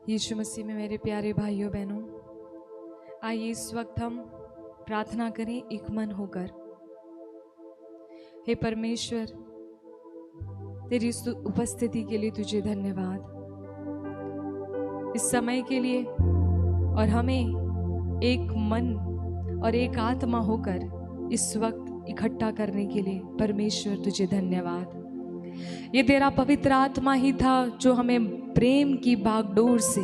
यीशु मसीह में मेरे प्यारे भाइयों बहनों, आइए इस वक्त हम प्रार्थना करें एक मन होकर। हे परमेश्वर, तेरी उपस्थिति के लिए तुझे धन्यवाद, इस समय के लिए, और हमें एक मन और एक आत्मा होकर इस वक्त इकट्ठा करने के लिए परमेश्वर तुझे धन्यवाद। ये तेरा पवित्र आत्मा ही था जो हमें प्रेम की बागडोर से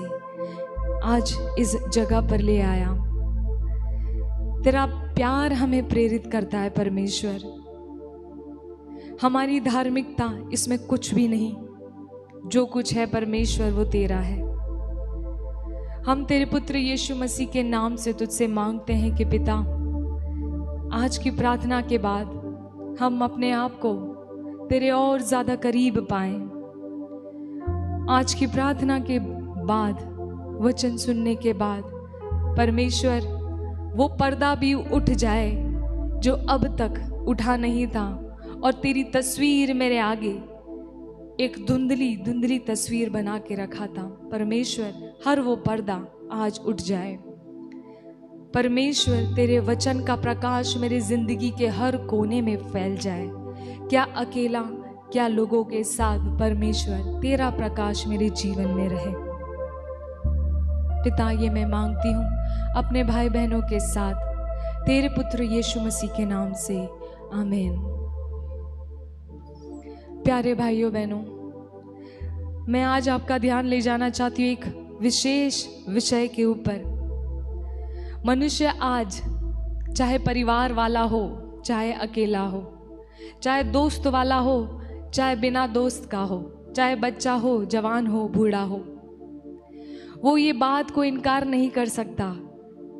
आज इस जगह पर ले आया। तेरा प्यार हमें प्रेरित करता है परमेश्वर। हमारी धार्मिकता इसमें कुछ भी नहीं, जो कुछ है परमेश्वर वो तेरा है। हम तेरे पुत्र यीशु मसीह के नाम से तुझसे मांगते हैं कि पिता, आज की प्रार्थना के बाद हम अपने आप को तेरे और ज्यादा करीब पाएं। आज की प्रार्थना के बाद, वचन सुनने के बाद परमेश्वर वो पर्दा भी उठ जाए जो अब तक उठा नहीं था, और तेरी तस्वीर मेरे आगे एक धुंधली धुंधली तस्वीर बना के रखा था। परमेश्वर हर वो पर्दा आज उठ जाए। परमेश्वर तेरे वचन का प्रकाश मेरे जिंदगी के हर कोने में फैल जाए। क्या अकेला, क्या लोगों के साथ, परमेश्वर तेरा प्रकाश मेरे जीवन में रहे। पिता, ये मैं मांगती हूँ अपने भाई बहनों के साथ तेरे पुत्र यीशु मसीह के नाम से, आमीन। प्यारे भाइयों बहनों, मैं आज आपका ध्यान ले जाना चाहती हूँ एक विशेष विषय के ऊपर। मनुष्य आज चाहे परिवार वाला हो, चाहे अकेला हो, चाहे दोस्त वाला हो, चाहे बिना दोस्त का हो, चाहे बच्चा हो, जवान हो, बूढ़ा हो, वो ये बात को इनकार नहीं कर सकता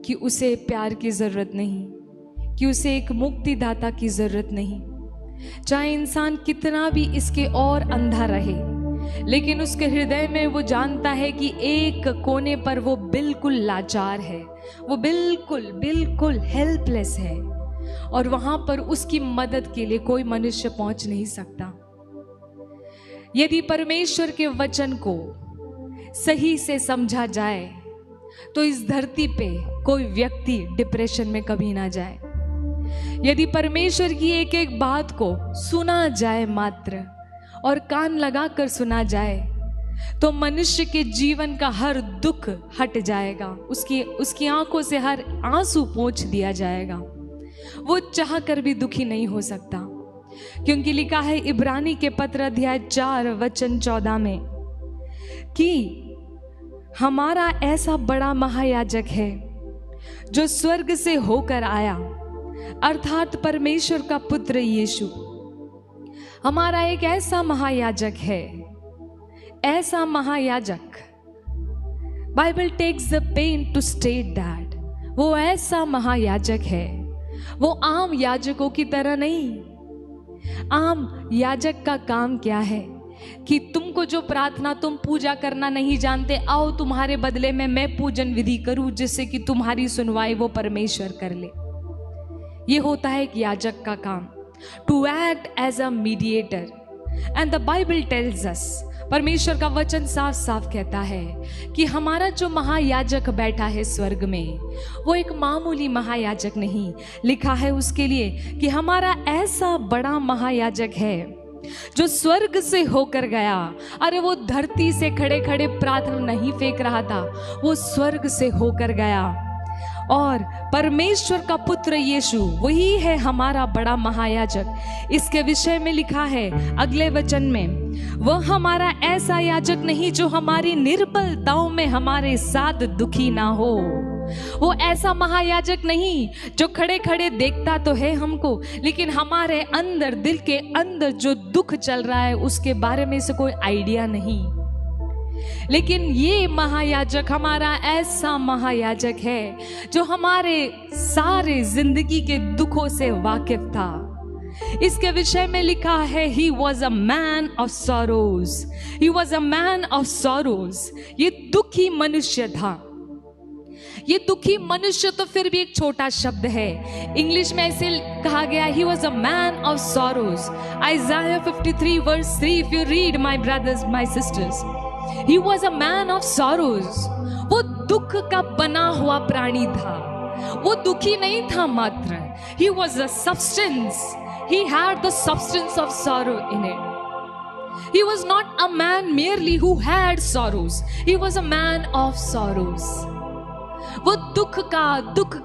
कि उसे प्यार की जरूरत नहीं, कि उसे एक मुक्तिदाता की जरूरत नहीं। चाहे इंसान कितना भी इसके और अंधा रहे, लेकिन उसके हृदय में वो जानता है कि एक कोने पर वो बिल्कुल लाचार है, वो बिल्कुल बिल्कुल हेल्पलेस है, और वहां पर उसकी मदद के लिए कोई मनुष्य पहुंच नहीं सकता। यदि परमेश्वर के वचन को सही से समझा जाए तो इस धरती पे कोई व्यक्ति डिप्रेशन में कभी ना जाए। यदि परमेश्वर की एक एक बात को सुना जाए मात्र, और कान लगाकर सुना जाए, तो मनुष्य के जीवन का हर दुख हट जाएगा। उसकी आंखों से हर आंसू पोंछ दिया जाएगा। वो चाह कर भी दुखी नहीं हो सकता, क्योंकि लिखा है इब्रानी के पत्र अध्याय 4 वचन 14 में कि हमारा ऐसा बड़ा महायाजक है जो स्वर्ग से होकर आया, अर्थात परमेश्वर का पुत्र यीशु। हमारा एक ऐसा महायाजक है, ऐसा महायाजक, Bible takes the pain to state that, वो ऐसा महायाजक है। वो आम याजकों की तरह नहीं। आम याजक का काम क्या है कि तुमको जो प्रार्थना, तुम पूजा करना नहीं जानते, आओ तुम्हारे बदले में मैं पूजन विधि करूं, जिससे कि तुम्हारी सुनवाई वो परमेश्वर कर ले। ये होता है एक याजक का काम, to act as a mediator. And the Bible tells us, परमेश्वर का वचन साफ साफ कहता है कि हमारा जो महायाजक बैठा है स्वर्ग में, वो एक मामूली महायाजक नहीं। लिखा है उसके लिए कि हमारा ऐसा बड़ा महायाजक है जो स्वर्ग से होकर गया। अरे वो धरती से खड़े खड़े प्रार्थना नहीं फेंक रहा था, वो स्वर्ग से होकर गया, और परमेश्वर का पुत्र यीशु वही है हमारा बड़ा महायाजक। इसके विषय में लिखा है अगले वचन में, वह हमारा ऐसा याजक नहीं जो हमारी निर्बलताओं में हमारे साथ दुखी ना हो। वो ऐसा महायाजक नहीं जो खड़े खड़े देखता तो है हमको, लेकिन हमारे अंदर, दिल के अंदर जो दुख चल रहा है उसके बारे में से कोई आइडिया नहीं। लेकिन ये महायाजक हमारा ऐसा महायाजक है जो हमारे सारे जिंदगी के दुखों से वाकिफ था। इसके विषय में लिखा है, ही was a man of sorrows, he was a man of sorrows. ये दुखी मनुष्य था। ये दुखी मनुष्य तो फिर भी एक छोटा शब्द है, इंग्लिश में ऐसे कहा गया, he was a man of sorrows. Isaiah 53 verse 3, if you read my brothers my sisters, He was a man of sorrows. वो दुख का बना हुआ प्राणी था, वो दुखी नहीं था मात्र. He was a substance. He had the substance of sorrow in it. He was not a man merely who had sorrows. He was a man of sorrows. वो दुख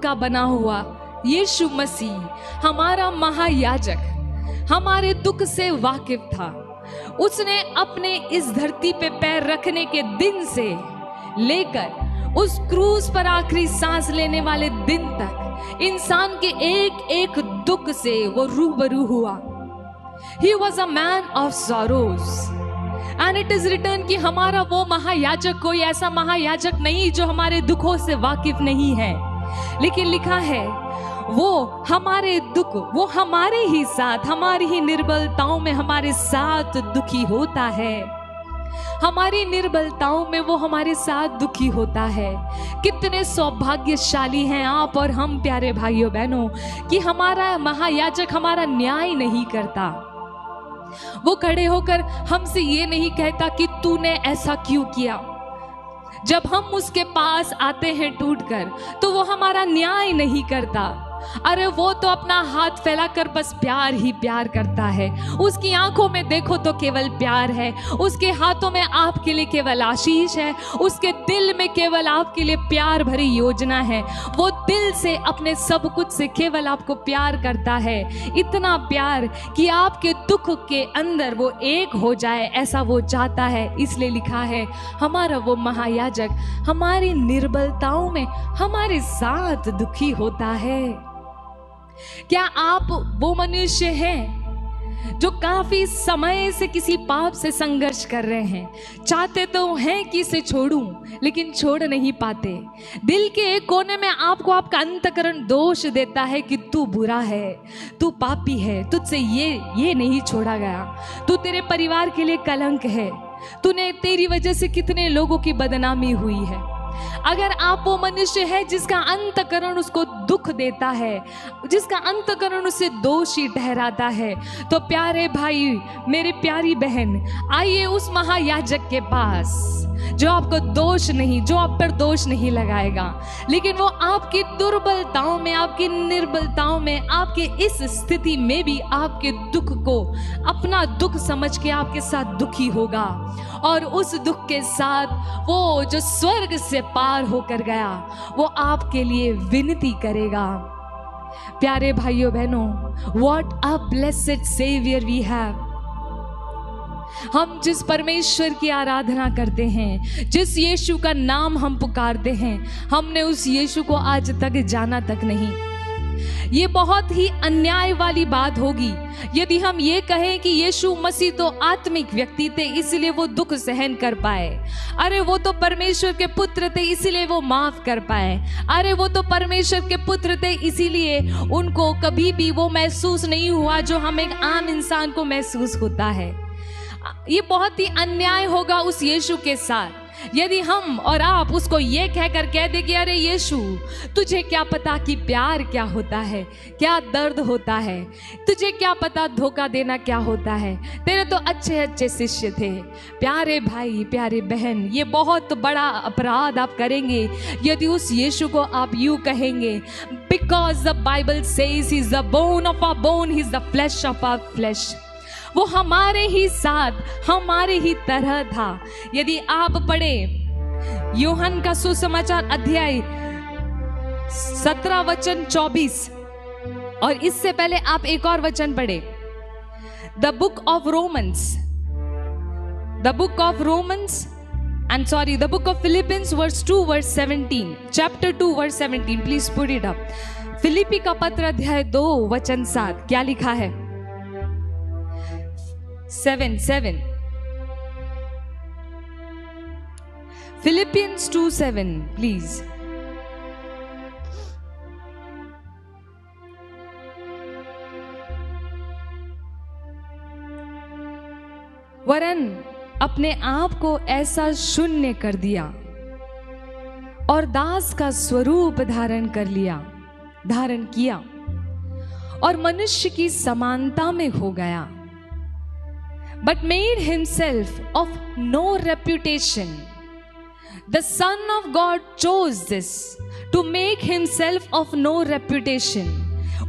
का बना हुआ यीशु मसीह हमारा महायाजक हमारे दुख से वाकिफ था. उसने अपने इस धरती पे पैर रखने के दिन से लेकर उस क्रूस पर आखिरी सांस लेने वाले दिन तक इंसान के एक एक दुख से वो रूबरू हुआ. He was a man of sorrows. And it is written कि हमारा वो महायाजक कोई ऐसा महायाजक नहीं जो हमारे दुखों से वाकिफ नहीं है, लेकिन लिखा है वो हमारे दुख, वो हमारे ही साथ, हमारी ही निर्बलताओं में हमारे साथ दुखी होता है. हमारी निर्बलताओं में वो हमारे साथ दुखी होता है. कितने सौभाग्यशाली हैं आप और हम प्यारे भाइयों बहनों कि हमारा महायाजक हमारा न्याय नहीं करता. वो खड़े होकर हमसे ये नहीं कहता कि तूने ऐसा क्यों किया. जब हम उसके पास आते हैं टूटकर तो वो हमारा न्याय नहीं करता. अरे वो तो अपना हाथ फैलाकर बस प्यार ही प्यार करता है. उसकी आंखों में देखो तो केवल प्यार है, उसके हाथों में आपके लिए केवल आशीष है, उसके दिल में केवल आपके लिए प्यार भरी योजना है. वो दिल से अपने सब कुछ से केवल आपको प्यार करता है. इतना प्यार कि आपके दुख के अंदर वो एक हो जाए, ऐसा वो चाहता है. इसलिए लिखा है हमारा वो महायाजक हमारी निर्बलताओं में हमारे साथ दुखी होता है. क्या आप वो मनुष्य हैं जो काफी समय से किसी पाप से संघर्ष कर रहे हैं, चाहते तो हैं कि इसे छोड़ूं लेकिन छोड़ नहीं पाते. दिल के एक कोने में आपको आपका अंतःकरण दोष देता है कि तू बुरा है, तू पापी है, तुझसे ये नहीं छोड़ा गया, तू तेरे परिवार के लिए कलंक है, तूने तेरी वजह से कितने लोगों की बदनामी हुई है. अगर आप वो मनुष्य है जिसका अंतःकरण उसको दुख देता है, जिसका अंतःकरण उसे दोषी ठहराता है, तो प्यारे भाई, मेरी प्यारी बहन, आइए उस महायाजक के पास जो आपको दोष नहीं, जो आप पर दोष नहीं लगाएगा, लेकिन वो आपकी दुर्बलताओं में, आपकी निर्बलताओं में, आपके इस स्थिति में भी आपके दुख को अपना दुख समझ के आपके साथ दुखी होगा. और उस दुख के साथ वो जो स्वर्ग से पार होकर गया वो आपके लिए विनती करेगा. प्यारे भाइयों बहनों, what a blessed saviour we have. हम जिस परमेश्वर की आराधना करते हैं, जिस यीशु का नाम हम पुकारते हैं, हमने उस यीशु को आज तक जाना तक नहीं. ये बहुत ही अन्याय वाली बात होगी यदि हम ये कहें कि यीशु मसीह तो आत्मिक व्यक्ति थे इसलिए वो दुख सहन कर पाए. अरे वो तो परमेश्वर के पुत्र थे इसलिए वो माफ कर पाए. अरे वो तो परमेश्वर के पुत्र थे इसीलिए उनको कभी भी वो महसूस नहीं हुआ जो हम एक आम इंसान को महसूस होता है. ये बहुत ही अन्याय होगा उस यीशु के साथ यदि हम और आप उसको ये कहकर कह दे कि अरे यीशु, तुझे क्या पता कि प्यार क्या होता है, क्या दर्द होता है, तुझे क्या पता धोखा देना क्या होता है, तेरे तो अच्छे अच्छे शिष्य थे. प्यारे भाई, प्यारे बहन, ये बहुत बड़ा अपराध आप करेंगे यदि उस यीशु को आप यूं कहेंगे. Because the Bible says he is the bone of our bone, he is the flesh of our flesh. वो हमारे ही साथ, हमारे ही तरह था. यदि आप पढ़े यूहन्ना का सुसमाचार अध्याय 17 वचन 24 और इससे पहले आप एक और वचन पढ़े, the book of Romans the book of Philippians verse 2 verse 17, chapter 2 verse 17. Please put it up. फिलिपी का पत्र अध्याय 2 वचन 7 क्या लिखा है? 7 Philippians 2:7 please. वरन अपने आप को ऐसा शून्य कर दिया और दास का स्वरूप धारण किया और मनुष्य की समानता में हो गया. but made himself of no reputation. The Son of God chose this to make himself of no reputation.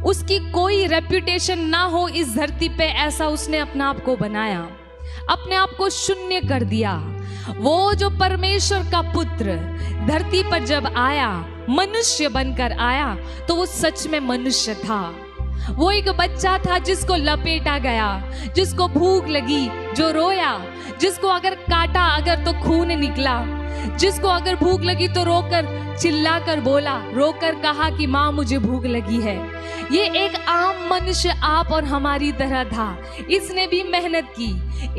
उसकी कोई रेप्यूटेशन ना हो इस धरती पे, ऐसा उसने अपने आप को बनाया, अपने आप को शून्य कर दिया। वो जो परमेश्वर का पुत्र धरती पर जब आया, मनुष्य बनकर आया, तो वो सच में मनुष्य था। वो एक बच्चा था जिसको लपेटा गया, जिसको भूख लगी जो रोया, जिसको अगर काटा अगर तो खून निकला, जिसको अगर भूख लगी तो रोकर चिल्लाकर बोला, रोकर कहा कि माँ मुझे भूख लगी है। ये एक आम मनुष्य आप और हमारी तरह था। इसने भी मेहनत की,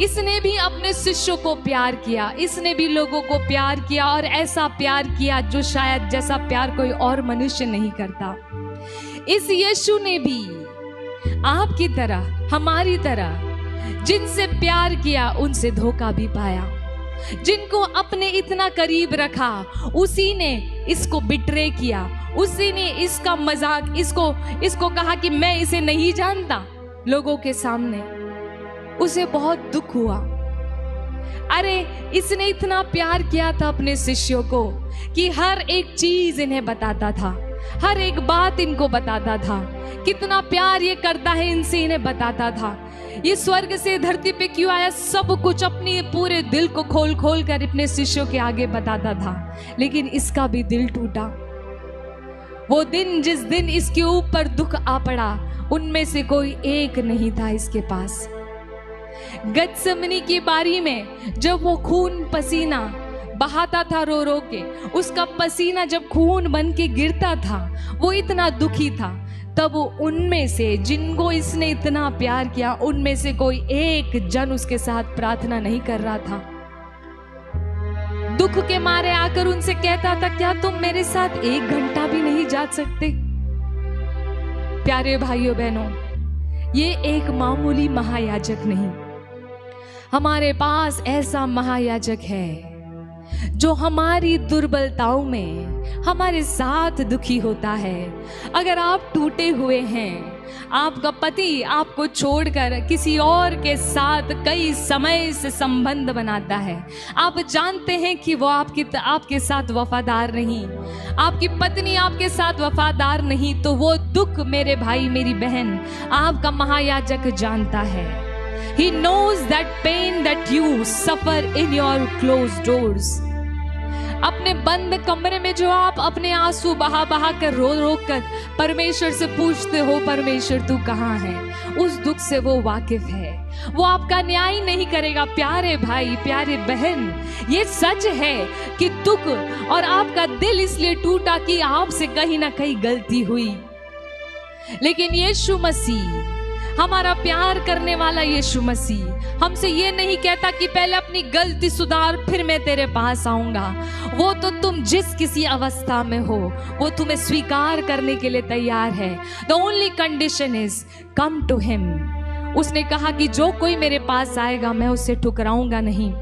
इसने भी अपने शिष्यों को प्यार किया, इसने भी लोगों को प्यार किया, और ऐसा प्यार किया जो शायद जैसा प्यार कोई और मनुष्य नहीं करता। इस यीशु ने भी आपकी तरह, हमारी तरह, जिनसे प्यार किया उनसे धोखा भी पाया। जिनको अपने इतना करीब रखा, उसी ने इसको बिट्रे किया, उसी ने इसका मजाक, इसको कहा कि मैं इसे नहीं जानता लोगों के सामने। उसे बहुत दुख हुआ। अरे इसने इतना प्यार किया था अपने शिष्यों को कि हर एक चीज इन्हें बताता था, हर एक बात इनको बताता था, कितना प्यार ये करता है इनसे इन्हें बताता था। ये स्वर्ग से धरती पे क्यों आया, सब कुछ अपने पूरे दिल को खोल खोल कर अपने शिष्यों के आगे बताता था। लेकिन इसका भी दिल टूटा। वो दिन जिस दिन इसके ऊपर दुख आ पड़ा, उनमें से कोई एक नहीं था इसके पास। गत्समनी की बारी में जब वो खून पसीना बहाता था रो रो के, उसका पसीना जब खून बन के गिरता था, वो इतना दुखी था। तब उनमें से जिनको इसने इतना प्यार किया, उनमें से कोई एक जन उसके साथ प्रार्थना नहीं कर रहा था। दुख के मारे आकर उनसे कहता था, क्या तुम मेरे साथ 1 घंटा भी नहीं जा सकते? प्यारे भाइयों बहनों, ये एक मामूली महायाजक नहीं, हमारे पास ऐसा महायाजक है जो हमारी दुर्बलताओं में हमारे साथ दुखी होता है। अगर आप टूटे हुए हैं, आपका पति आपको छोड़कर किसी और के साथ कई समय से संबंध बनाता है, आप जानते हैं कि वो आपके साथ वफादार नहीं, आपकी पत्नी आपके साथ वफादार नहीं, तो वो दुख मेरे भाई मेरी बहन आपका महायाजक जानता है। He knows that pain that you suffer in your closed doors. अपने बंद कमरे में जो आप अपने आंसू बहा बहा कर रो रो कर परमेश्वर से पूछते हो, परमेश्वर तू कहाँ है, उस दुख से वो वाकिफ है। वो आपका न्याय नहीं करेगा। प्यारे भाई प्यारे बहन, ये सच है कि दुख और आपका दिल इसलिए टूटा कि आपसे कहीं ना कहीं गलती हुई, लेकिन यीशु मसीह, हमारा प्यार करने वाला यीशु मसीह हमसे ये नहीं कहता कि पहले अपनी गलती सुधार फिर मैं तेरे पास आऊंगा। वो तो तुम जिस किसी अवस्था में हो, वो तुम्हें स्वीकार करने के लिए तैयार है। The only condition is come to him. उसने कहा कि जो कोई मेरे पास आएगा मैं उसे ठुकराऊंगा नहीं।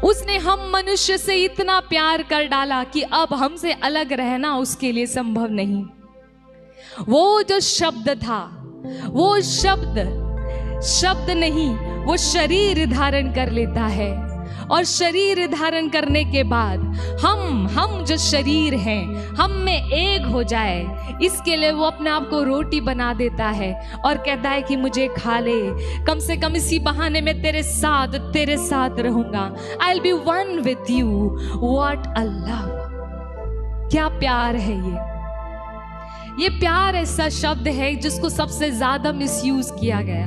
उसने हम मनुष्य से इतना प्यार कर डाला कि अब हमसे अलग रहना उसके लिए संभव नहीं। वो जो शब्द था, वो शब्द नहीं, वो शरीर धारण कर लेता है, और शरीर धारण करने के बाद हम जो शरीर हैं, हम में एक हो जाए, इसके लिए वो अपने आप को रोटी बना देता है और कहता है कि मुझे खा ले, कम से कम इसी बहाने में तेरे साथ रहूंगा। I'll be one with you. What a love! क्या प्यार है ये प्यार ऐसा शब्द है जिसको सबसे ज्यादा मिसयूज किया गया।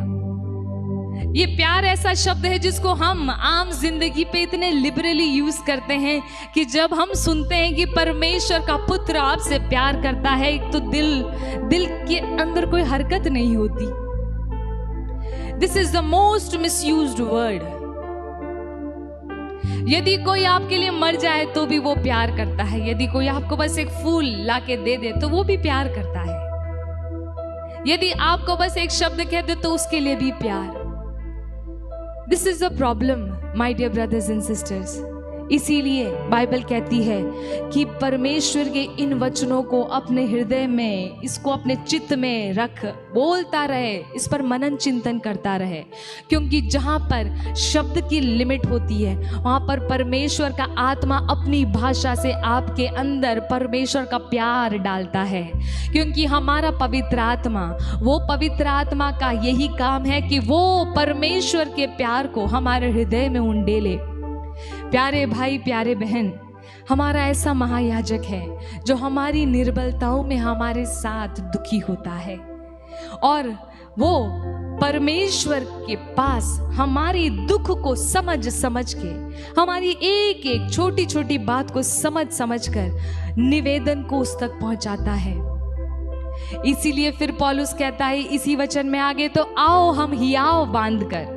ये प्यार ऐसा शब्द है जिसको हम आम जिंदगी पे इतने लिबरली यूज करते हैं कि जब हम सुनते हैं कि परमेश्वर का पुत्र आपसे प्यार करता है, तो दिल के अंदर कोई हरकत नहीं होती। This is the most misused word. यदि कोई आपके लिए मर जाए तो भी वो प्यार करता है, यदि कोई आपको बस एक फूल लाके दे दे तो वो भी प्यार करता है, यदि आपको बस एक शब्द कह दे तो उसके लिए भी प्यार। This is the problem my dear brothers and sisters. इसीलिए बाइबल कहती है कि परमेश्वर के इन वचनों को अपने हृदय में, इसको अपने चित्त में रख, बोलता रहे, इस पर मनन चिंतन करता रहे, क्योंकि जहाँ पर शब्द की लिमिट होती है वहाँ पर परमेश्वर का आत्मा अपनी भाषा से आपके अंदर परमेश्वर का प्यार डालता है। क्योंकि हमारा पवित्र आत्मा, वो पवित्र आत्मा का यही काम है कि वो परमेश्वर के प्यार को हमारे हृदय में उंडेले। प्यारे भाई, प्यारे बहन, हमारा ऐसा महायाजक है जो हमारी निर्बलताओं में हमारे साथ दुखी होता है, और वो परमेश्वर के पास हमारी दुख को समझ समझ के, हमारी एक एक छोटी छोटी बात को समझ समझ कर निवेदन को उस तक पहुंचाता है। इसीलिए फिर पौलुस कहता है इसी वचन में आगे, तो आओ हम हियाव बांधकर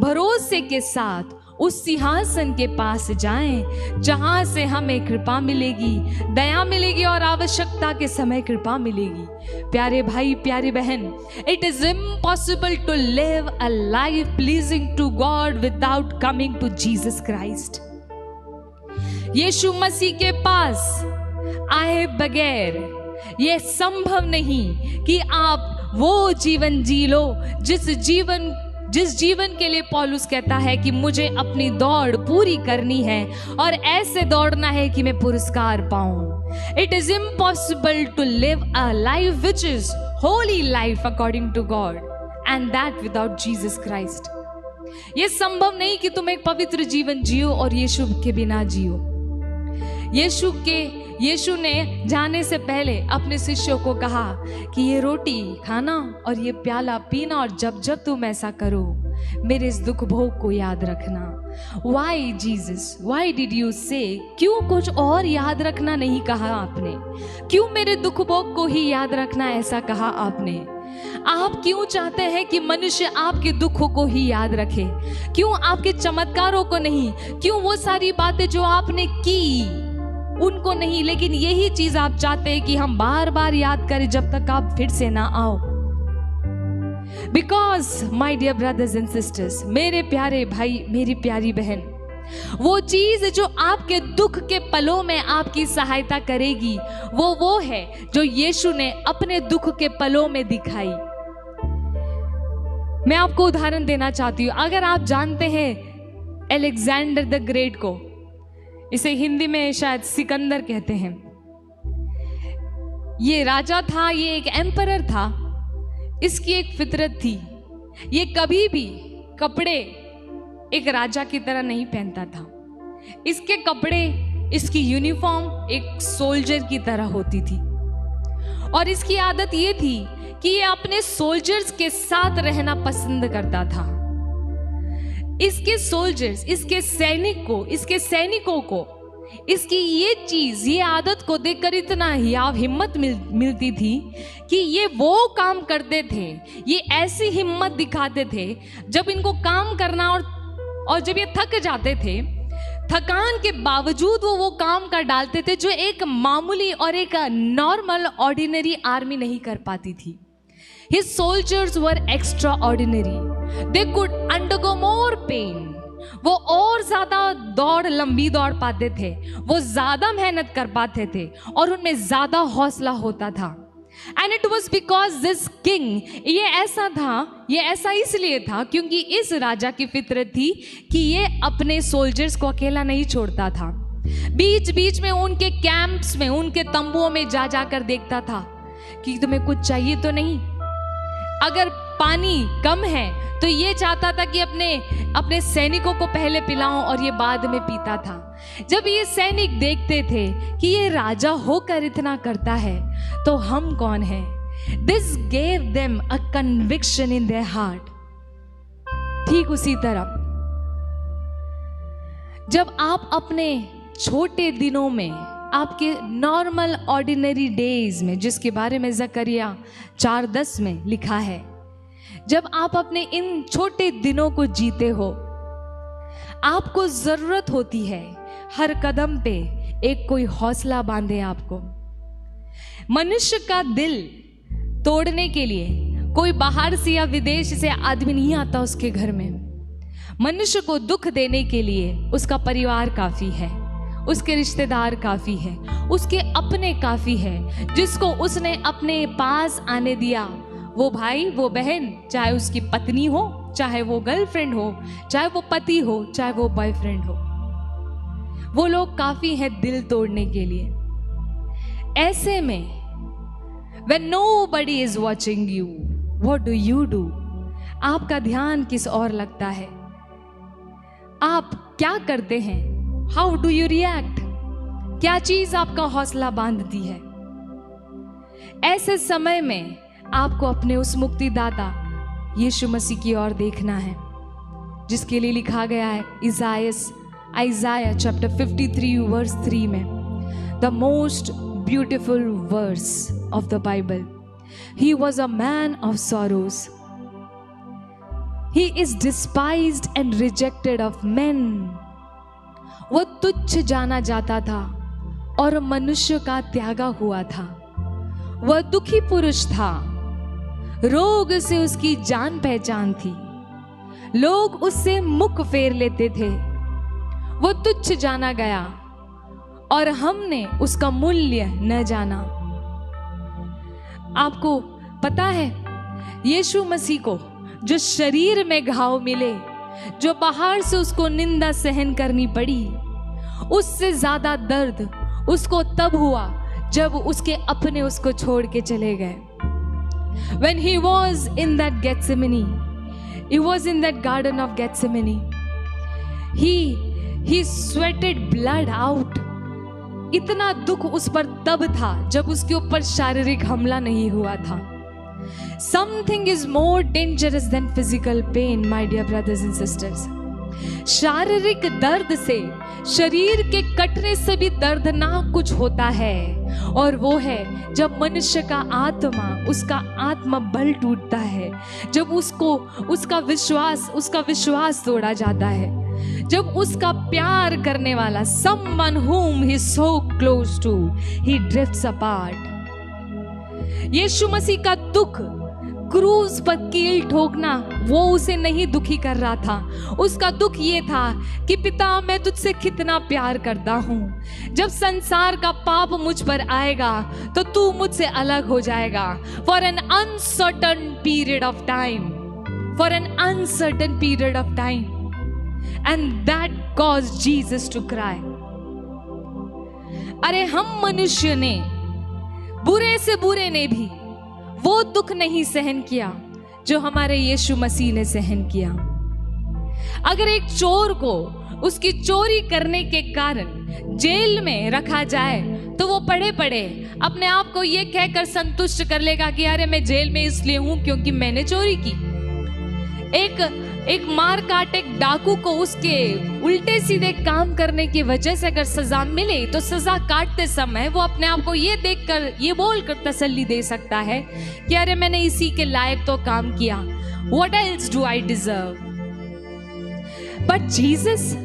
भरोसे के साथ उस सिंहासन के पास जाएं, जहां से हमें कृपा मिलेगी, दया मिलेगी और आवश्यकता के समय कृपा मिलेगी। प्यारे भाई, प्यारी बहन, it is impossible to live a life pleasing to God without coming to Jesus Christ. यीशु मसीह के पास आए बगैर यह संभव नहीं कि आप वो जीवन जी लो जिस जीवन के लिए पौलुस कहता है कि मुझे अपनी दौड़ पूरी करनी है और ऐसे दौड़ना है कि मैं पुरस्कार पाऊं। It is impossible to live a life which is holy life according to God and that without Jesus Christ. यह संभव नहीं कि तुम एक पवित्र जीवन जियो और यीशु के बिना जियो। यीशु ने जाने से पहले अपने शिष्यों को कहा कि ये रोटी खाना और ये प्याला पीना, और जब जब तुम ऐसा करो मेरे इस दुख भोग को याद रखना। Why Jesus, why did you say? क्यों कुछ और याद रखना नहीं कहा आपने? क्यों मेरे दुख भोग को ही याद रखना ऐसा कहा आपने? आप क्यों चाहते हैं कि मनुष्य आपके दुखों को ही याद रखे? क्यों आपके चमत्कारों को नहीं? क्यों वो सारी बातें जो आपने की उनको नहीं? लेकिन यही चीज आप चाहते हैं कि हम बार बार याद करें जब तक आप फिर से ना आओ। Because my dear brothers and sisters, मेरे प्यारे भाई, मेरी प्यारी बहन, वो चीज जो आपके दुख के पलों में आपकी सहायता करेगी वो है जो यीशु ने अपने दुख के पलों में दिखाई। मैं आपको उदाहरण देना चाहती हूं। अगर आप जानते हैं अलेक्जेंडर द ग्रेट को, इसे हिंदी में शायद सिकंदर कहते हैं, ये राजा था, ये एक एम्परर था। इसकी एक फितरत थी, ये कभी भी कपड़े एक राजा की तरह नहीं पहनता था। इसके कपड़े, इसकी यूनिफॉर्म एक सोल्जर की तरह होती थी, और इसकी आदत ये थी कि ये अपने सोल्जर्स के साथ रहना पसंद करता था। इसके सोल्जर्स, इसके सैनिकों को इसकी ये चीज, ये आदत को देखकर इतना हिम्मत मिलती थी कि ये वो काम करते थे, ये ऐसी हिम्मत दिखाते थे जब इनको काम करना, और जब ये थक जाते थे, थकान के बावजूद वो काम कर डालते थे जो एक मामूली और एक नॉर्मल ऑर्डिनरी आर्मी नहीं कर पाती थी। His soldiers were extraordinary. They could undergo more pain. वो और ज्यादा लंबी दौड़ पाते थे, वो ज्यादा मेहनत कर पाते थे, और उनमें ज्यादा हौसला होता था। And it was because this king, ये ऐसा इसलिए था क्योंकि इस राजा की फितरत थी कि ये अपने सोल्जर्स को अकेला नहीं छोड़ता था। बीच बीच में उनके कैंप्स में, उनके तंबुओं में जा जाकर देखता था कि तुम्हें कुछ चाहिए तो नहीं। अगर पानी कम है तो ये चाहता था कि अपने सैनिकों को पहले पिलाऊं और ये बाद में पीता था। जब ये सैनिक देखते थे कि ये राजा होकर इतना करता है तो हम कौन हैं, this gave them a conviction in their heart. ठीक उसी तरह जब आप अपने छोटे दिनों में, आपके नॉर्मल ऑर्डिनरी डेज में, जिसके बारे में ज़करिया 4:10 में लिखा है, जब आप अपने इन छोटे दिनों को जीते हो, आपको जरूरत होती है हर कदम पे एक कोई हौसला बांधे आपको। मनुष्य का दिल तोड़ने के लिए कोई बाहर से या विदेश से आदमी नहीं आता उसके घर में। मनुष्य को दुख देने के लिए उसका परिवार काफी है, उसके रिश्तेदार काफी है, उसके अपने काफी है। जिसको उसने अपने पास आने दिया, वो भाई, वो बहन, चाहे उसकी पत्नी हो, चाहे वो गर्लफ्रेंड हो, चाहे वो पति हो, चाहे वो बॉयफ्रेंड हो, वो लोग काफी हैं दिल तोड़ने के लिए। ऐसे में when nobody is watching you, what do you do? आपका ध्यान किस और लगता है? आप क्या करते हैं? How do you react? क्या चीज आपका हौसला बांधती है? ऐसे समय में आपको अपने उस मुक्तिदाता यीशु मसीह की ओर देखना है, जिसके लिए लिखा गया है Isaiah chapter 53 verse 3 में, the most beautiful verse of the Bible. He was a man of sorrows. He is despised and rejected of men. वो तुच्छ जाना जाता था और मनुष्य का त्यागा हुआ था। वह दुखी पुरुष था, रोग से उसकी जान पहचान थी, लोग उससे मुख फेर लेते थे। वो तुच्छ जाना गया और हमने उसका मूल्य न जाना। आपको पता है, यीशु मसीह को जो शरीर में घाव मिले, जो बाहर से उसको निंदा सहन करनी पड़ी, उससे ज्यादा दर्द उसको तब हुआ जब उसके अपने उसको छोड़ के चले गए। When he was in that Gethsemane, he was in that garden of Gethsemane, he sweated blood out. इतना दुख उस पर तब था जब उसके ऊपर शारीरिक हमला नहीं हुआ था। Something is more dangerous than physical pain, my dear brothers and sisters. शारीरिक दर्द से, शरीर के कटने से भी दर्दनाक कुछ होता है, और वो है जब मनुष्य का आत्मा, उसका आत्मा बल टूटता है, जब उसका विश्वास तोड़ा जाता है, जब उसका प्यार करने वाला, someone whom he is so close to, he drifts apart. यीशु मसीह का दुख, क्रूज पर कील ठोकना, वो उसे नहीं दुखी कर रहा था। उसका दुख ये था कि पिता, मैं तुझसे कितना प्यार करता हूँ, जब संसार का पाप मुझ पर आएगा तो तू मुझसे अलग हो जाएगा। For an uncertain period of time, for an uncertain period of time, and that caused Jesus to cry. अरे हम मनुष्य ने, बुरे से बुरे ने भी वो दुख नहीं सहन किया जो हमारे यीशु मसीह ने सहन किया। अगर एक चोर को उसकी चोरी करने के कारण जेल में रखा जाए तो वो पड़े पड़े अपने आप को ये कहकर संतुष्ट कर लेगा कि अरे मैं जेल में इसलिए हूं क्योंकि मैंने चोरी की। एक मार काट, एक डाकू को उसके उल्टे सीधे काम करने की वजह से अगर सजा मिले तो सजा काटते समय वो अपने आप को ये देखकर, ये बोलकर तसल्ली दे सकता है कि अरे मैंने इसी के लायक तो काम किया, what else do I deserve? But Jesus,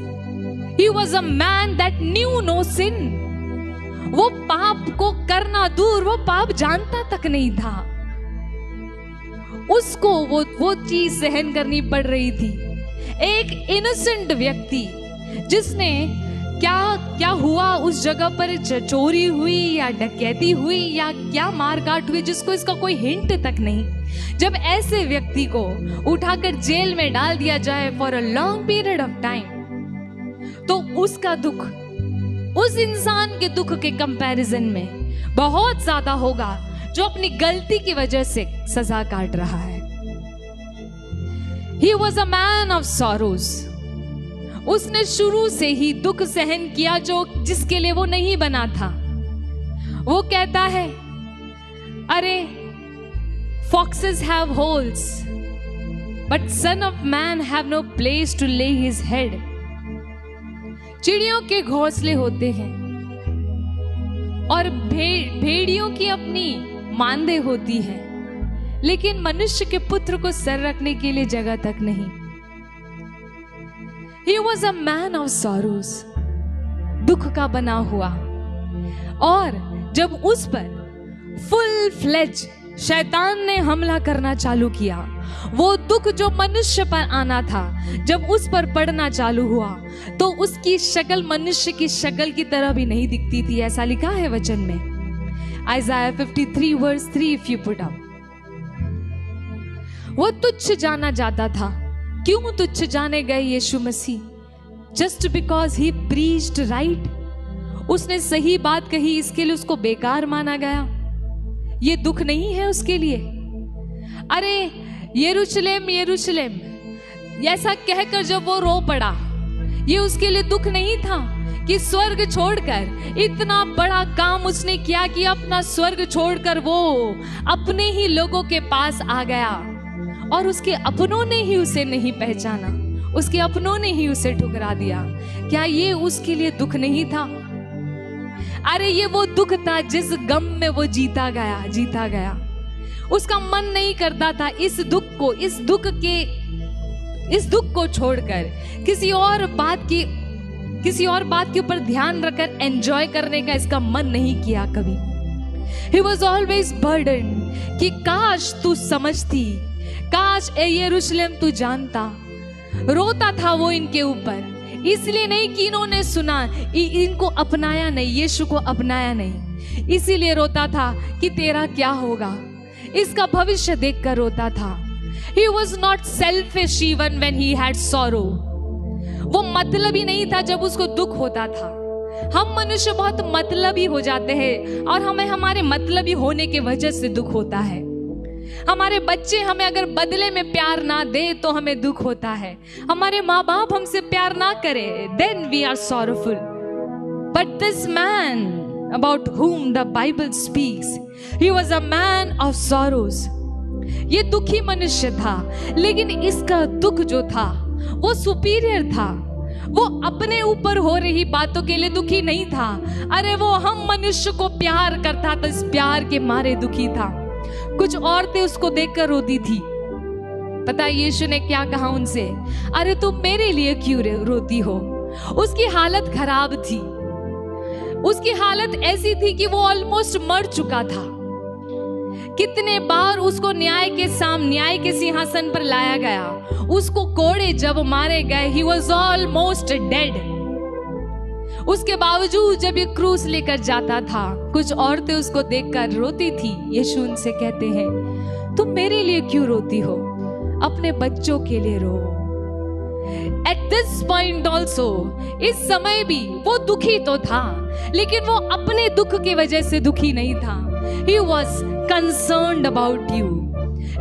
he was a man that knew no sin. वो पाप को करना दूर, वो पाप जानता तक नहीं था। उसको वो चीज सहन करनी पड़ रही थी। एक इनोसेंट व्यक्ति जिसने क्या हुआ उस जगह पर, चोरी हुई या डकैती हुई या क्या मारकाट हुई, जिसको इसका कोई हिंट तक नहीं, जब ऐसे व्यक्ति को उठाकर जेल में डाल दिया जाए for a long period of time, तो उसका दुख उस इंसान के दुख के कंपैरिजन में बहुत ज्यादा होगा जो अपनी गलती की वजह से सजा काट रहा है। He was a man of sorrows. उसने शुरू से ही दुख सहन किया जिसके लिए वो नहीं बना था। वो कहता है, अरे foxes have holes, but son of man have no place to lay his head. चिड़ियों के घोंसले होते हैं और भेड़ियों की अपनी मांदे होती है, लेकिन मनुष्य के पुत्र को सर रखने के लिए जगह तक नहीं। He was a man of sorrows, दुख का बना हुआ। और जब उस पर फुल फ्लेज शैतान ने हमला करना चालू किया, वो दुख जो मनुष्य पर आना था, जब उस पर पड़ना चालू हुआ तो उसकी शक्ल मनुष्य की शक्ल की तरह भी नहीं दिखती थी। ऐसा लिखा है वचन में, Isaiah 53 verse 3 if you put up. वो तुच्छ जाना जाता था। क्यों तुच्छ जाने गए यीशु मसीह? Just because he preached right. उसने सही बात कही, इसके लिए उसको बेकार माना गया? ये दुख नहीं है उसके लिए? अरे यरूशलेम यरूशलेम, ऐसा कहकर जब वो रो पड़ा, ये उसके लिए दुख नहीं था कि स्वर्ग छोड़कर इतना बड़ा काम उसने किया कि अपना स्वर्ग छोड़कर वो अपने ही लोगों के पास आ गया और उसके अपनों ने ही उसे नहीं पहचाना, उसके अपनों ने ही उसे ठुकरा दिया। क्या ये उसके लिए दुख नहीं था? अरे ये वो दुख था जिस गम में वो जीता गया। उसका मन नहीं करता था इस दुख को छोड़कर किसी और बात के ऊपर ध्यान रखकर एंजॉय करने का इसका मन नहीं किया कभी। He was always burdened कि काश तू समझती, काश ए यरूशलेम तू जानता। रोता था वो इनके ऊपर, इसलिए नहीं कि इन्होंने सुना, इनको अपनाया नहीं, यीशु को अपनाया नहीं, इसीलिए रोता था कि तेरा क्या होगा, इसका भविष्य देखकर रोता था। He was not selfish even when he had sorrow। वो मतलबी नहीं था जब उसको दुख होता था। हम मनुष्य बहुत मतलबी हो जाते हैं और हमें हमारे मतलबी होने के वजह से दुख होता है। हमारे बच्चे हमें अगर बदले में प्यार ना दे तो हमें दुख होता है। हमारे माँ बाप हमसे प्यार ना करे, then we are sorrowful। But this man about whom the Bible speaks, he was a man of sorrows। ये दुखी मनुष्य था, लेकिन इसका दुख जो था वो सुपीरियर था। वो अपने ऊपर हो रही बातों के लिए दुखी नहीं था। अरे वो हम मनुष्य को प्यार करता था, इस प्यार के मारे दुखी था। कुछ औरतें उसको देखकर रोती थी। पता है यीशु ने क्या कहा उनसे? अरे तुम मेरे लिए क्यों रोती हो? उसकी हालत खराब थी। उसकी हालत ऐसी थी कि वो ऑलमोस्ट मर चुका था। कितने बार उसको न्याय के सिंहासन पर लाया गया, उसको कोड़े जब मारे गए, ही वॉज ऑलमोस्ट डेड। उसके बावजूद जब ये क्रूस लेकर जाता था, कुछ औरतें उसको देखकर रोती थी। यीशु उनसे कहते हैं, तुम मेरे लिए क्यों रोती हो? अपने बच्चों के लिए रो। At this point also, इस समय भी वो दुखी तो था, लेकिन वो अपने दुख की वजह से दुखी नहीं था। He was concerned about you.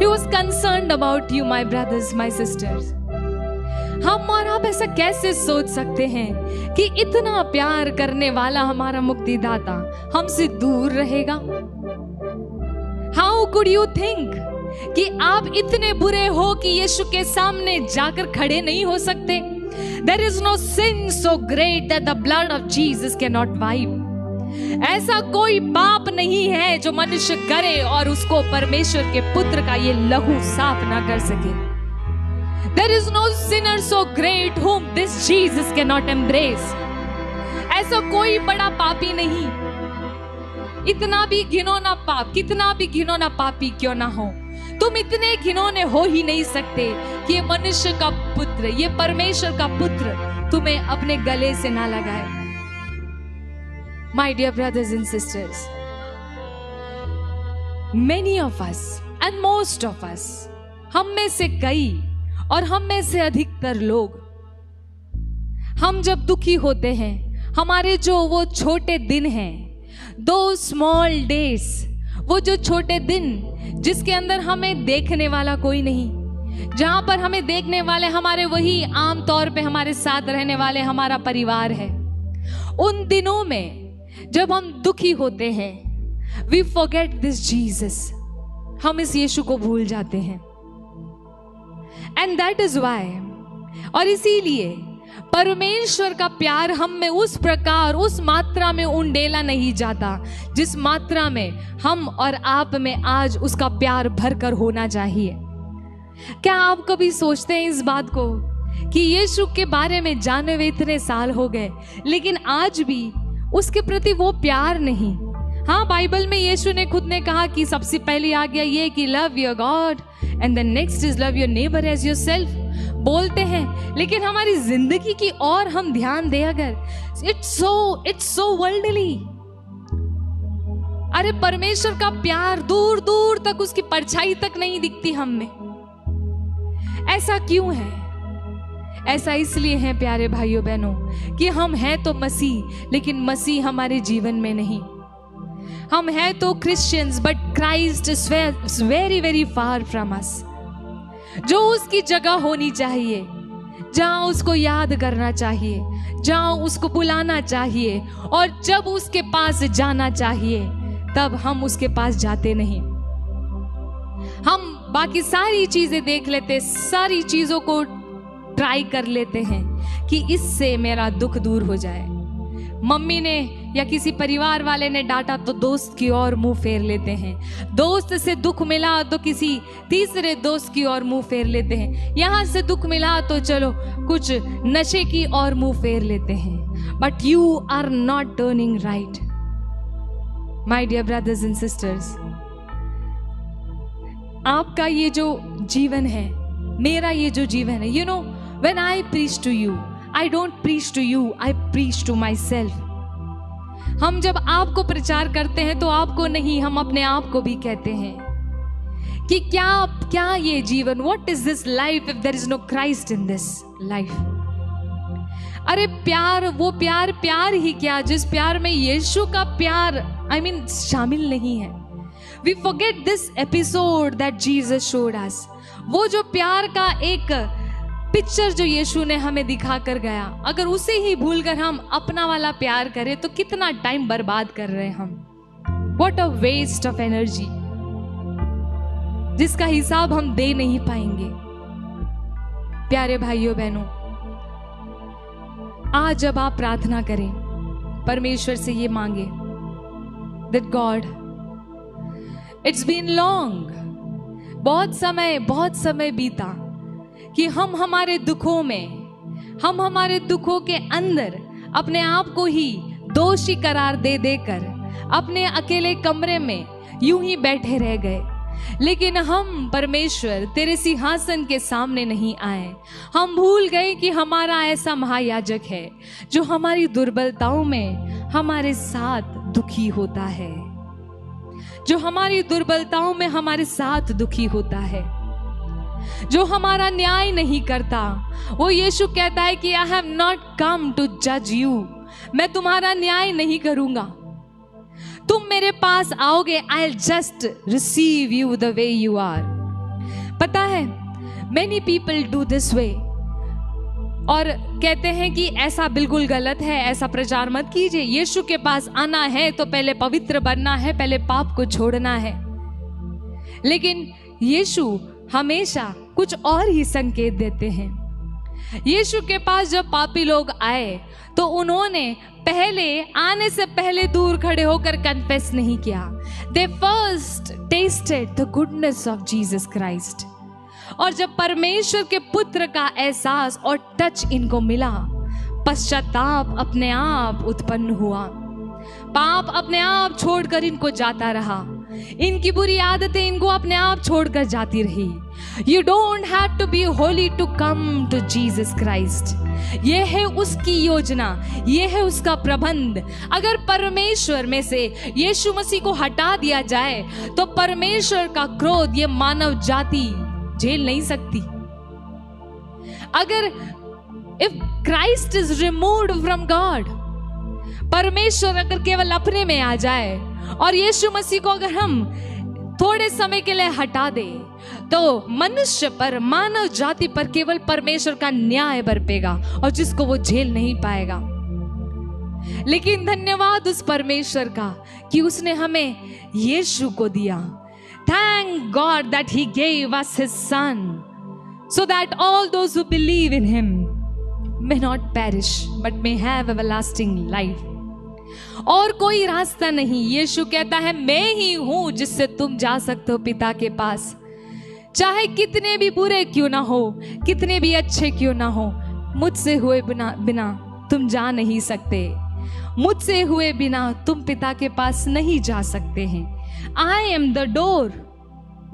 He was concerned about you, my brothers, my sisters. हम और आप ऐसा कैसे सोच सकते हैं कि इतना प्यार करने वाला हमारा मुक्तिदाता हमसे दूर रहेगा? How could you think कि आप इतने बुरे हो कि यीशु के सामने जाकर खड़े नहीं हो सकते? There is no sin so great that the blood of Jesus cannot wipe. ऐसा कोई पाप नहीं है जो मनुष्य करे और उसको परमेश्वर के पुत्र का ये लहू साफ ना कर सके। There is no sinner so great whom this Jesus cannot embrace. ऐसा कोई बड़ा पापी नहीं, इतना भी घिनौना पाप, कितना भी घिनौना पापी क्यों ना हो, तुम इतने घिनौने हो ही नहीं सकते कि ये मनुष्य का पुत्र, ये परमेश्वर का पुत्र तुम्हें अपने गले से ना लगाए। My dear brothers and sisters, many of us and most of us, हम में से कई और हम में से अधिकतर लोग, हम जब दुखी होते हैं, हमारे जो वो छोटे दिन हैं, दो स्मॉल डेज, वो जो छोटे दिन जिसके अंदर हमें देखने वाला कोई नहीं, जहां पर हमें देखने वाले हमारे वही आम तौर पे हमारे साथ रहने वाले हमारा परिवार है, उन दिनों में जब हम दुखी होते हैं, we forget this Jesus, हम इस यीशु को भूल जाते हैं। And that is why, और इसीलिए परमेश्वर का प्यार हम में उस प्रकार, उस मात्रा में उंडेला नहीं जाता जिस मात्रा में हम और आप में आज उसका प्यार भरकर होना चाहिए। क्या आप कभी सोचते हैं इस बात को कि यीशु के बारे में जाने हुए इतने साल हो गए, लेकिन आज भी उसके प्रति वो प्यार नहीं? हाँ, बाइबल में यीशु ने खुद ने कहा कि सबसे पहली आज्ञा ये कि love your God and the next is love your neighbour as yourself. बोलते हैं, लेकिन हमारी जिंदगी की और हम ध्यान दें अगर, इट्स सो वर्ल्डली। अरे परमेश्वर का प्यार दूर दूर तक उसकी परछाई तक नहीं दिखती हम में। ऐसा क्यों है? ऐसा इसलिए है प्यारे भाइयों बहनों कि हम हैं तो मसीह, लेकिन मसीह हमारे जीवन में नहीं। हम हैं तो Christians, but Christ is very very far from us. जो उसकी जगह होनी चाहिए, जहां उसको याद करना चाहिए, जहां उसको बुलाना चाहिए, और जब उसके पास जाना चाहिए तब हम उसके पास जाते नहीं। हम बाकी सारी चीजें देख लेते, सारी चीजों को ट्राई कर लेते हैं कि इससे मेरा दुख दूर हो जाए। मम्मी ने या किसी परिवार वाले ने डांटा तो दोस्त की ओर मुंह फेर लेते हैं। दोस्त से दुख मिला तो किसी तीसरे दोस्त की ओर मुंह फेर लेते हैं। यहां से दुख मिला तो चलो कुछ नशे की ओर मुंह फेर लेते हैं। But you are not turning right, my dear brothers and sisters. आपका ये जो जीवन है, मेरा ये जो जीवन है, you know, when I preach to you, I don't preach to you, I preach to myself. हम जब आपको प्रचार करते हैं तो आपको नहीं, हम अपने आप को भी कहते हैं कि क्या ये जीवन, what is this life if there is no Christ in this life? अरे प्यार, वो प्यार ही क्या जिस प्यार में यीशु का प्यार शामिल नहीं है। We forget this episode that Jesus showed us. वो जो प्यार का एक पिक्चर जो यीशु ने हमें दिखा कर गया, अगर उसे ही भूलकर हम अपना वाला प्यार करें तो कितना टाइम बर्बाद कर रहे हैं हम। What a waste of energy, जिसका हिसाब हम दे नहीं पाएंगे। प्यारे भाइयों बहनों, आज जब आप प्रार्थना करें, परमेश्वर से ये मांगे that God, it's been long, बहुत समय बीता कि हम हमारे दुखों में, हम हमारे दुखों के अंदर अपने आप को ही दोषी करार दे देकर अपने अकेले कमरे में यूं ही बैठे रह गए। लेकिन हम परमेश्वर तेरे सिंहासन के सामने नहीं आए। हम भूल गए कि हमारा ऐसा महायाजक है जो हमारी दुर्बलताओं में हमारे साथ दुखी होता है, जो हमारी दुर्बलताओं में हमारे साथ दुखी होता है, जो हमारा न्याय नहीं करता। वो यीशु कहता है कि I have not come to जज यू, मैं तुम्हारा न्याय नहीं करूंगा। तुम मेरे पास आओगे, I will just receive you the way you are. पता है, many people do this way, और कहते हैं कि ऐसा बिल्कुल गलत है, ऐसा प्रचार मत कीजिए। यीशु के पास आना है तो पहले पवित्र बनना है, पहले पाप को छोड़ना है। लेकिन यीशु हमेशा कुछ और ही संकेत देते हैं। यीशु के पास जब पापी लोग आए तो उन्होंने पहले आने से पहले दूर खड़े होकर कन्फेस नहीं किया। They first tasted the goodness of Jesus Christ. और जब परमेश्वर के पुत्र का एहसास और टच इनको मिला, पश्चाताप अपने आप उत्पन्न हुआ। पाप अपने आप छोड़कर इनको जाता रहा, इनकी बुरी आदतें इनको अपने आप छोड़कर जाती रही। You don't have to be holy to come to Jesus Christ. ये है उसकी योजना, ये है उसका प्रबंध। अगर परमेश्वर में से यीशु मसीह को हटा दिया जाए तो परमेश्वर का क्रोध ये मानव जाति झेल नहीं सकती। अगर if Christ is removed from God, परमेश्वर अगर केवल अपने में आ जाए और यीशु मसीह को अगर हम थोड़े समय के लिए हटा दे तो मनुष्य पर, मानव जाति पर केवल परमेश्वर का न्याय बरपेगा और जिसको वो झेल नहीं पाएगा। लेकिन धन्यवाद उस परमेश्वर का कि उसने हमें यीशु को दिया। Thank God that he gave us his son so that all those who believe in him may not perish but may have everlasting life. और कोई रास्ता नहीं। यीशु कहता है, मैं ही हूं जिससे तुम जा सकते हो पिता के पास। चाहे कितने भी बुरे क्यों ना हो, कितने भी अच्छे क्यों ना हो, मुझसे हुए बिना तुम जा नहीं सकते। मुझसे हुए बिना तुम पिता के पास नहीं जा सकते हैं। आई एम द डोर,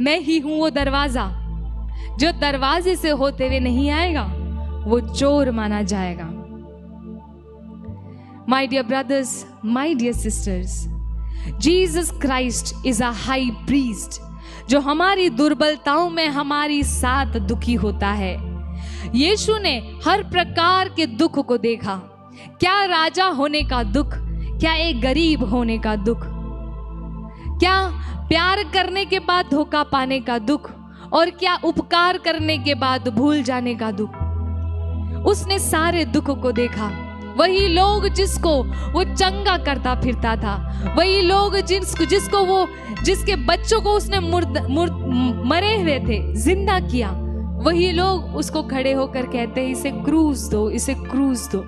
मैं ही हूं वो दरवाजा। जो दरवाजे से होते हुए नहीं आएगा वो चोर माना जाएगा। My dear brothers, my dear sisters, Jesus Christ is a high priest जो हमारी दुर्बलताओं में हमारी साथ दुखी होता है। यीशु ने हर प्रकार के दुख को देखा। क्या राजा होने का दुख, क्या एक गरीब होने का दुख, क्या प्यार करने के बाद धोखा पाने का दुख, और क्या उपकार करने के बाद भूल जाने का दुख। उसने सारे दुख को देखा। वही लोग जिसको वो चंगा करता फिरता था, वही लोग जिसके बच्चों को उसने मरे हुए थे जिंदा किया, वही लोग उसको खड़े होकर कहते हैं इसे क्रूस दो, इसे क्रूस दो।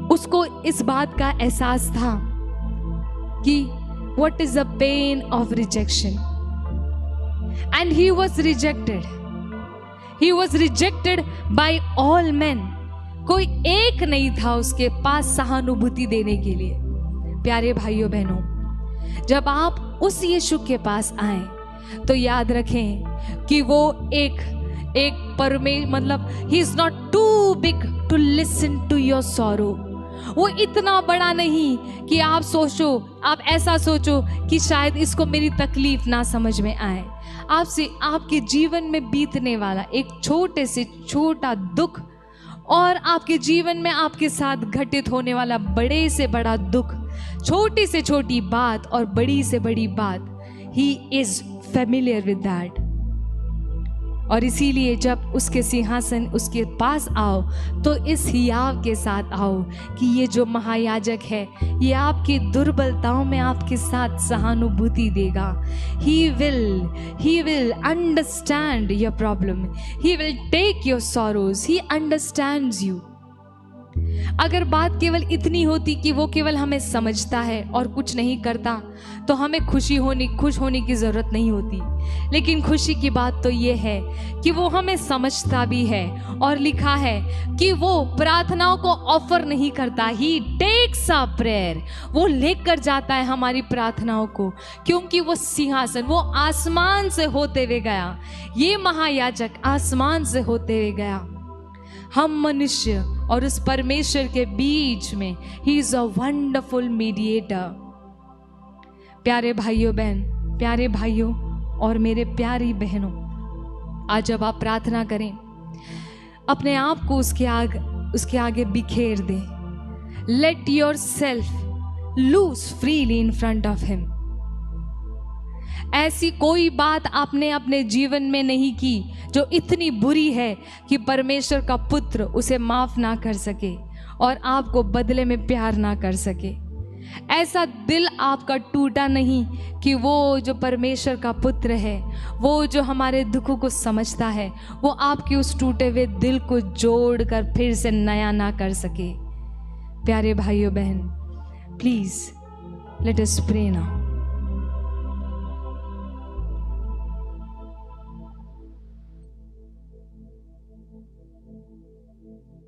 उसको इस बात का एहसास था कि what is the pain of rejection, and he was rejected. He was rejected by all men. कोई एक नहीं था उसके पास सहानुभूति देने के लिए। प्यारे भाइयों बहनों, जब आप उस यीशु के पास आए तो याद रखें कि वो एक he is not too big to listen to your sorrow. वो इतना बड़ा नहीं कि आप ऐसा सोचो कि शायद इसको मेरी तकलीफ ना समझ में आए। आपसे आपके जीवन में बीतने वाला एक छोटे से छोटा दुख और आपके जीवन में आपके साथ घटित होने वाला बड़े से बड़ा दुख, छोटी से छोटी बात और बड़ी से बड़ी बात, he is familiar with that. और इसीलिए जब उसके सिंहासन उसके पास आओ तो इस हियाव के साथ आओ कि ये जो महायाजक है ये आपकी दुर्बलताओं में आपके साथ सहानुभूति देगा। He will understand your problem, he will take your sorrows, he understands you. अगर बात केवल इतनी होती कि वो केवल हमें समझता है और कुछ नहीं करता तो हमें खुश होने की जरूरत नहीं होती। लेकिन खुशी की बात तो ये है कि वो हमें समझता भी है और लिखा है कि वो प्रार्थनाओं को ऑफर नहीं करता, ही टेक्स अ प्रेयर, वो लेकर जाता है हमारी प्रार्थनाओं को, क्योंकि वो सिंहासन वो आसमान से होते हुए गया। ये महायाजक आसमान से होते हुए गया। हम मनुष्य और उस परमेश्वर के बीच में he is a wonderful mediator. प्यारे भाइयों बहन, प्यारे भाइयों और मेरे प्यारी बहनों, आज जब आप प्रार्थना करें अपने आप को उसके आगे बिखेर दें। Let yourself loose freely in front of him. ऐसी कोई बात आपने अपने जीवन में नहीं की जो इतनी बुरी है कि परमेश्वर का पुत्र उसे माफ ना कर सके और आपको बदले में प्यार ना कर सके। ऐसा दिल आपका टूटा नहीं कि वो जो परमेश्वर का पुत्र है, वो जो हमारे दुखों को समझता है, वो आपके उस टूटे हुए दिल को जोड़कर फिर से नया ना कर सके। प्यारे भाइयों बहन, please let us pray now.